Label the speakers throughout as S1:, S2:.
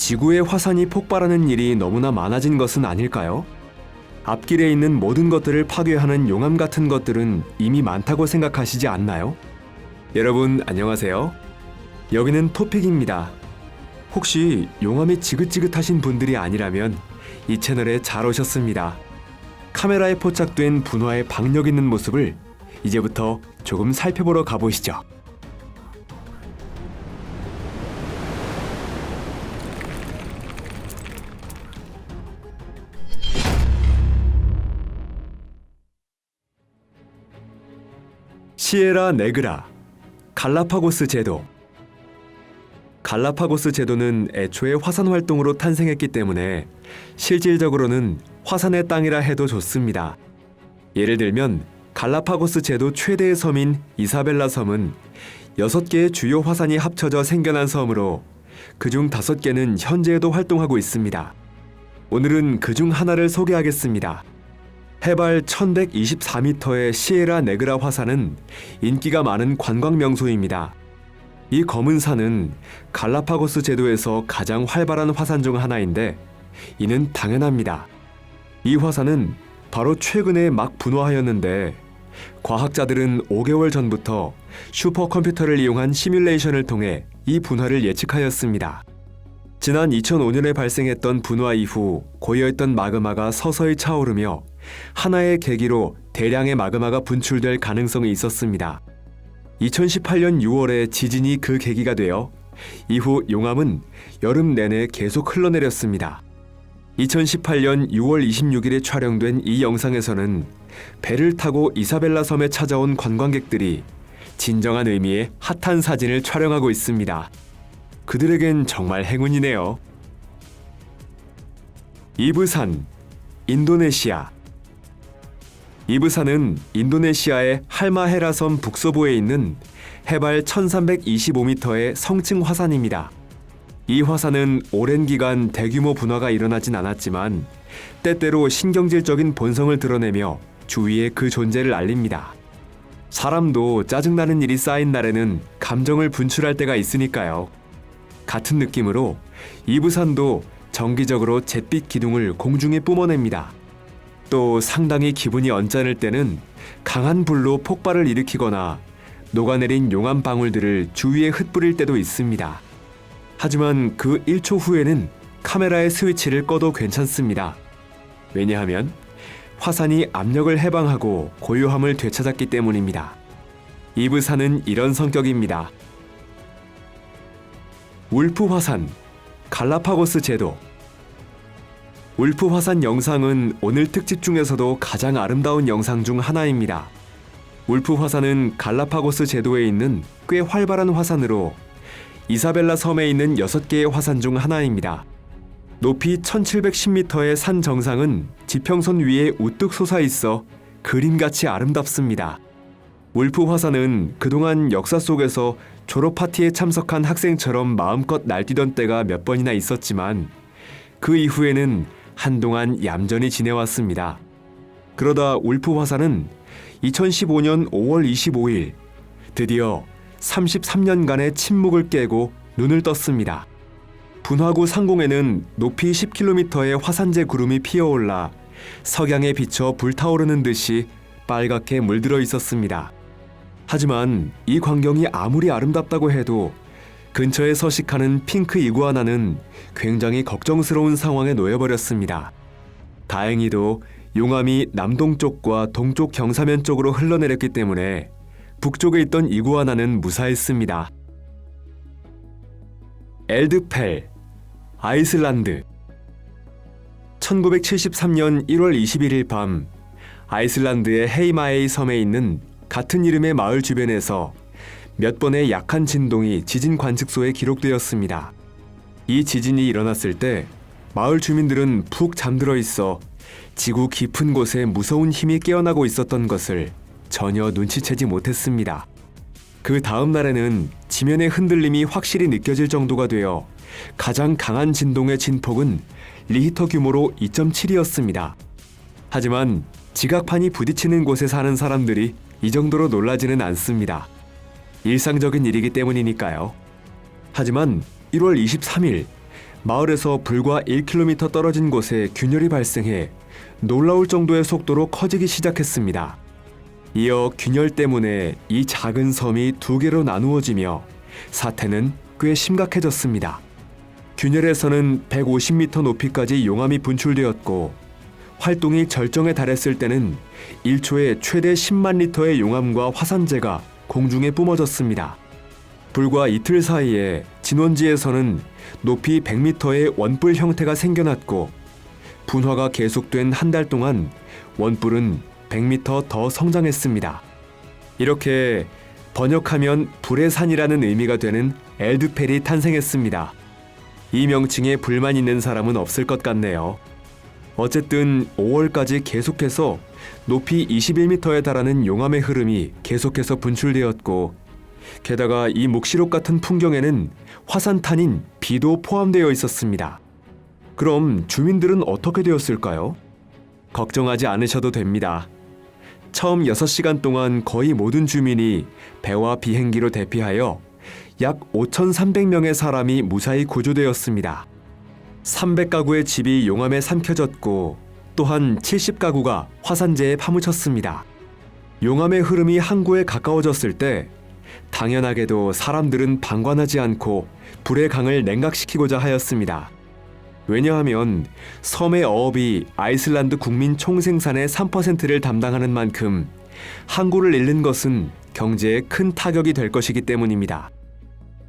S1: 지구에 화산이 폭발하는 일이 너무나 많아진 것은 아닐까요? 앞길에 있는 모든 것들을 파괴하는 용암 같은 것들은 이미 많다고 생각하시지 않나요? 여러분 안녕하세요. 여기는 토픽입니다. 혹시 용암이 지긋지긋하신 분들이 아니라면 이 채널에 잘 오셨습니다. 카메라에 포착된 분화의 박력 있는 모습을 이제부터 조금 살펴보러 가보시죠. 시에라 네그라, 갈라파고스 제도. 갈라파고스 제도는 애초에 화산 활동으로 탄생했기 때문에 실질적으로는 화산의 땅이라 해도 좋습니다. 예를 들면 갈라파고스 제도 최대의 섬인 이사벨라 섬은 6개의 주요 화산이 합쳐져 생겨난 섬으로 그중 5개는 현재에도 활동하고 있습니다. 오늘은 그중 하나를 소개하겠습니다. 해발 1124m의 시에라 네그라 화산은 인기가 많은 관광 명소입니다. 이 검은 산은 갈라파고스 제도에서 가장 활발한 화산 중 하나인데 이는 당연합니다. 이 화산은 바로 최근에 막 분화하였는데 과학자들은 5개월 전부터 슈퍼컴퓨터를 이용한 시뮬레이션을 통해 이 분화를 예측하였습니다. 지난 2005년에 발생했던 분화 이후 고여있던 마그마가 서서히 차오르며 하나의 계기로 대량의 마그마가 분출될 가능성이 있었습니다. 2018년 6월에 지진이 그 계기가 되어 이후 용암은 여름 내내 계속 흘러내렸습니다. 2018년 6월 26일에 촬영된 이 영상에서는 배를 타고 이사벨라 섬에 찾아온 관광객들이 진정한 의미의 핫한 사진을 촬영하고 있습니다. 그들에겐 정말 행운이네요. 이브산, 인도네시아. 이브산은 인도네시아의 할마헤라 섬 북서부에 있는 해발 1325m의 성층 화산입니다. 이 화산은 오랜 기간 대규모 분화가 일어나진 않았지만 때때로 신경질적인 본성을 드러내며 주위에 그 존재를 알립니다. 사람도 짜증나는 일이 쌓인 날에는 감정을 분출할 때가 있으니까요. 같은 느낌으로 이브산도 정기적으로 잿빛 기둥을 공중에 뿜어냅니다. 또 상당히 기분이 언짢을 때는 강한 불로 폭발을 일으키거나 녹아내린 용암 방울들을 주위에 흩뿌릴 때도 있습니다. 하지만 그 1초 후에는 카메라의 스위치를 꺼도 괜찮습니다. 왜냐하면 화산이 압력을 해방하고 고요함을 되찾았기 때문입니다. 이브산은 이런 성격입니다. 울프 화산, 갈라파고스 제도. 울프 화산 영상은 오늘 특집 중에서도 가장 아름다운 영상 중 하나입니다. 울프 화산은 갈라파고스 제도에 있는 꽤 활발한 화산으로 이사벨라 섬에 있는 6개의 화산 중 하나입니다. 높이 1710m의 산 정상은 지평선 위에 우뚝 솟아있어 그림같이 아름답습니다. 울프 화산은 그동안 역사 속에서 졸업 파티에 참석한 학생처럼 마음껏 날뛰던 때가 몇 번이나 있었지만 그 이후에는 한동안 얌전히 지내왔습니다. 그러다 울프 화산은 2015년 5월 25일 드디어 33년간의 침묵을 깨고 눈을 떴습니다. 분화구 상공에는 높이 10km의 화산재 구름이 피어올라 석양에 비쳐 불타오르는 듯이 빨갛게 물들어 있었습니다. 하지만 이 광경이 아무리 아름답다고 해도 근처에 서식하는 핑크 이구아나는 굉장히 걱정스러운 상황에 놓여버렸습니다. 다행히도 용암이 남동쪽과 동쪽 경사면 쪽으로 흘러내렸기 때문에 북쪽에 있던 이구아나는 무사했습니다. 엘드펠, 아이슬란드. 1973년 1월 21일 밤 아이슬란드의 헤이마에이 섬에 있는 같은 이름의 마을 주변에서 몇 번의 약한 진동이 지진 관측소에 기록되었습니다. 이 지진이 일어났을 때 마을 주민들은 푹 잠들어 있어 지구 깊은 곳에 무서운 힘이 깨어나고 있었던 것을 전혀 눈치채지 못했습니다. 그 다음 날에는 지면의 흔들림이 확실히 느껴질 정도가 되어 가장 강한 진동의 진폭은 리히터 규모로 2.7이었습니다. 하지만 지각판이 부딪히는 곳에 사는 사람들이 이 정도로 놀라지는 않습니다. 일상적인 일이기 때문이니까요. 하지만 1월 23일 마을에서 불과 1km 떨어진 곳에 균열이 발생해 놀라울 정도의 속도로 커지기 시작했습니다. 이어 균열 때문에 이 작은 섬이 두 개로 나누어지며 사태는 꽤 심각해졌습니다. 균열에서는 150m 높이까지 용암이 분출되었고 활동이 절정에 달했을 때는 1초에 최대 10만 리터의 용암과 화산재가 공중에 뿜어졌습니다. 불과 이틀 사이에 진원지에서는 높이 100m의 원뿔 형태가 생겨났고 분화가 계속된 한 달 동안 원뿔은 100m 더 성장했습니다. 이렇게 번역하면 불의 산이라는 의미가 되는 엘드펠이 탄생했습니다. 이 명칭에 불만 있는 사람은 없을 것 같네요. 어쨌든 5월까지 계속해서 높이 21m에 달하는 용암의 흐름이 계속해서 분출되었고 게다가 이 묵시록 같은 풍경에는 화산탄인 비도 포함되어 있었습니다. 그럼 주민들은 어떻게 되었을까요? 걱정하지 않으셔도 됩니다. 처음 6시간 동안 거의 모든 주민이 배와 비행기로 대피하여 약 5,300명의 사람이 무사히 구조되었습니다. 300가구의 집이 용암에 삼켜졌고 또한 70가구가 화산재에 파묻혔습니다. 용암의 흐름이 항구에 가까워졌을 때 당연하게도 사람들은 방관하지 않고 불의 강을 냉각시키고자 하였습니다. 왜냐하면 섬의 어업이 아이슬란드 국민 총생산의 3%를 담당하는 만큼 항구를 잃는 것은 경제에 큰 타격이 될 것이기 때문입니다.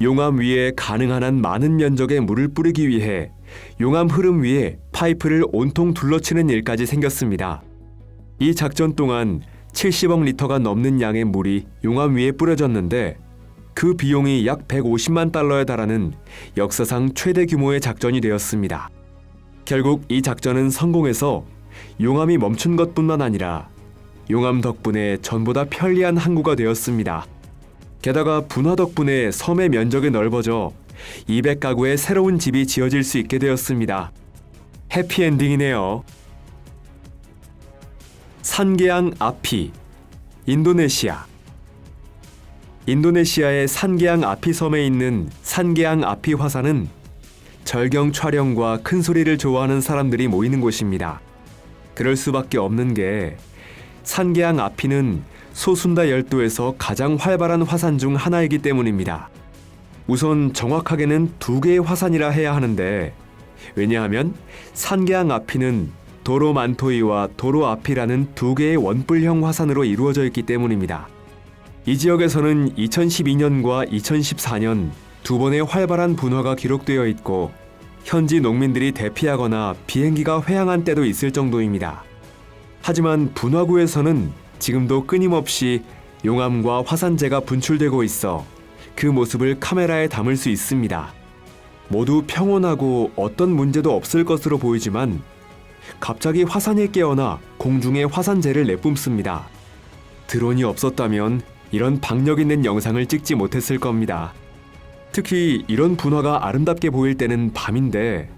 S1: 용암 위에 가능한 한 많은 면적의 물을 뿌리기 위해 용암 흐름 위에 파이프를 온통 둘러치는 일까지 생겼습니다. 이 작전 동안 70억 리터가 넘는 양의 물이 용암 위에 뿌려졌는데 그 비용이 약 150만 달러에 달하는 역사상 최대 규모의 작전이 되었습니다. 결국 이 작전은 성공해서 용암이 멈춘 것뿐만 아니라 용암 덕분에 전보다 편리한 항구가 되었습니다. 게다가 분화 덕분에 섬의 면적이 넓어져 200가구의 새로운 집이 지어질 수 있게 되었습니다. 해피엔딩이네요. 산계양 아피, 인도네시아. 인도네시아의 산계양 아피 섬에 있는 산계양 아피 화산은 절경 촬영과 큰 소리를 좋아하는 사람들이 모이는 곳입니다. 그럴 수밖에 없는 게 산계양 아피는 소순다 열도에서 가장 활발한 화산 중 하나이기 때문입니다. 우선 정확하게는 2개의 화산이라 해야 하는데 왜냐하면 산계양 아피는 도로 만토이와 도로 아피라는 2개의 원뿔형 화산으로 이루어져 있기 때문입니다. 이 지역에서는 2012년과 2014년 2번의 활발한 분화가 기록되어 있고 현지 농민들이 대피하거나 비행기가 회항한 때도 있을 정도입니다. 하지만 분화구에서는 지금도 끊임없이 용암과 화산재가 분출되고 있어 그 모습을 카메라에 담을 수 있습니다. 모두 평온하고 어떤 문제도 없을 것으로 보이지만 갑자기 화산이 깨어나 공중에 화산재를 내뿜습니다. 드론이 없었다면 이런 박력 있는 영상을 찍지 못했을 겁니다. 특히 이런 분화가 아름답게 보일 때는 밤인데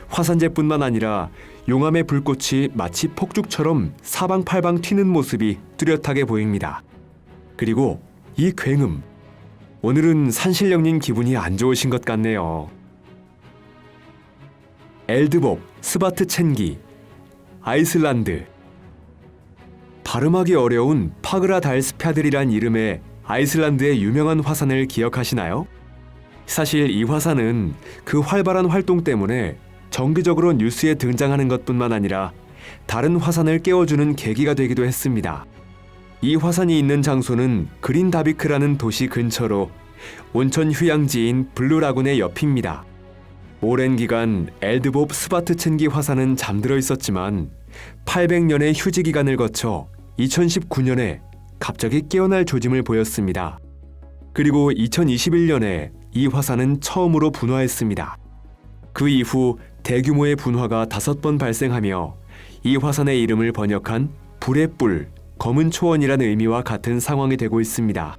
S1: 화산재뿐만 아니라 용암의 불꽃이 마치 폭죽처럼 사방팔방 튀는 모습이 뚜렷하게 보입니다. 그리고 이 굉음. 오늘은 산신령님 기분이 안 좋으신 것 같네요. 엘드봅 스바트첸기, 아이슬란드. 발음하기 어려운 파그라달스펴들이란 이름의 아이슬란드의 유명한 화산을 기억하시나요? 사실 이 화산은 그 활발한 활동 때문에 정기적으로 뉴스에 등장하는 것뿐만 아니라 다른 화산을 깨워주는 계기가 되기도 했습니다. 이 화산이 있는 장소는 그린다비크라는 도시 근처로 온천 휴양지인 블루라군의 옆입니다. 오랜 기간 엘드봅 스바트첸기 화산은 잠들어 있었지만 800년의 휴지 기간을 거쳐 2019년에 갑자기 깨어날 조짐을 보였습니다. 그리고 2021년에 이 화산은 처음으로 분화했습니다. 그 이후 대규모의 분화가 5번 발생하며 이 화산의 이름을 번역한 불의 뿔, 검은 초원이라는 의미와 같은 상황이 되고 있습니다.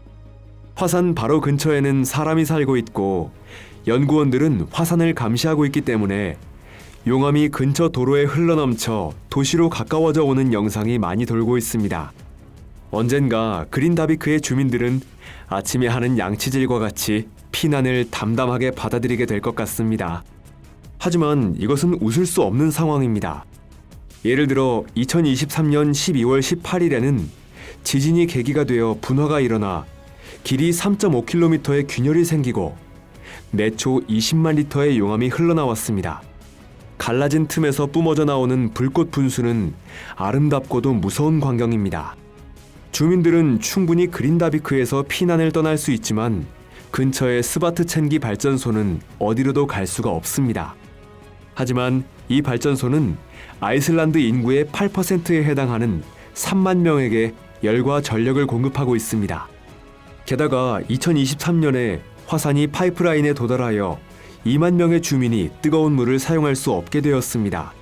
S1: 화산 바로 근처에는 사람이 살고 있고 연구원들은 화산을 감시하고 있기 때문에 용암이 근처 도로에 흘러넘쳐 도시로 가까워져 오는 영상이 많이 돌고 있습니다. 언젠가 그린다비크의 주민들은 아침에 하는 양치질과 같이 피난을 담담하게 받아들이게 될 것 같습니다. 하지만 이것은 웃을 수 없는 상황입니다. 예를 들어 2023년 12월 18일에는 지진이 계기가 되어 분화가 일어나 길이 3.5km의 균열이 생기고 매초 20만 리터의 용암이 흘러나왔습니다. 갈라진 틈에서 뿜어져 나오는 불꽃 분수는 아름답고도 무서운 광경입니다. 주민들은 충분히 그린다비크에서 피난을 떠날 수 있지만 근처의 스바트첸기 발전소는 어디로도 갈 수가 없습니다. 하지만 이 발전소는 아이슬란드 인구의 8%에 해당하는 3만 명에게 열과 전력을 공급하고 있습니다. 게다가 2023년에 화산이 파이프라인에 도달하여 2만 명의 주민이 뜨거운 물을 사용할 수 없게 되었습니다.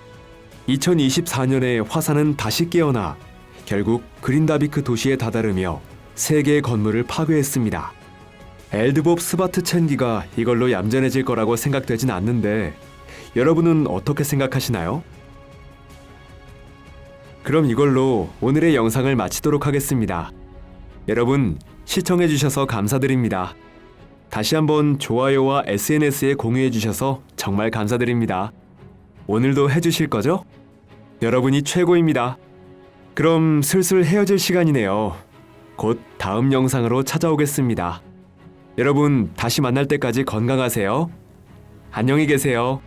S1: 2024년에 화산은 다시 깨어나 결국 그린다비크 도시에 다다르며 3개의 건물을 파괴했습니다. 엘드봅 스바트첸기가 이걸로 얌전해질 거라고 생각되진 않는데 여러분은 어떻게 생각하시나요? 그럼 이걸로 오늘의 영상을 마치도록 하겠습니다. 여러분 시청해주셔서 감사드립니다. 다시 한번 좋아요와 SNS에 공유해주셔서 정말 감사드립니다. 오늘도 해주실 거죠? 여러분이 최고입니다. 그럼 슬슬 헤어질 시간이네요. 곧 다음 영상으로 찾아오겠습니다. 여러분 다시 만날 때까지 건강하세요. 안녕히 계세요.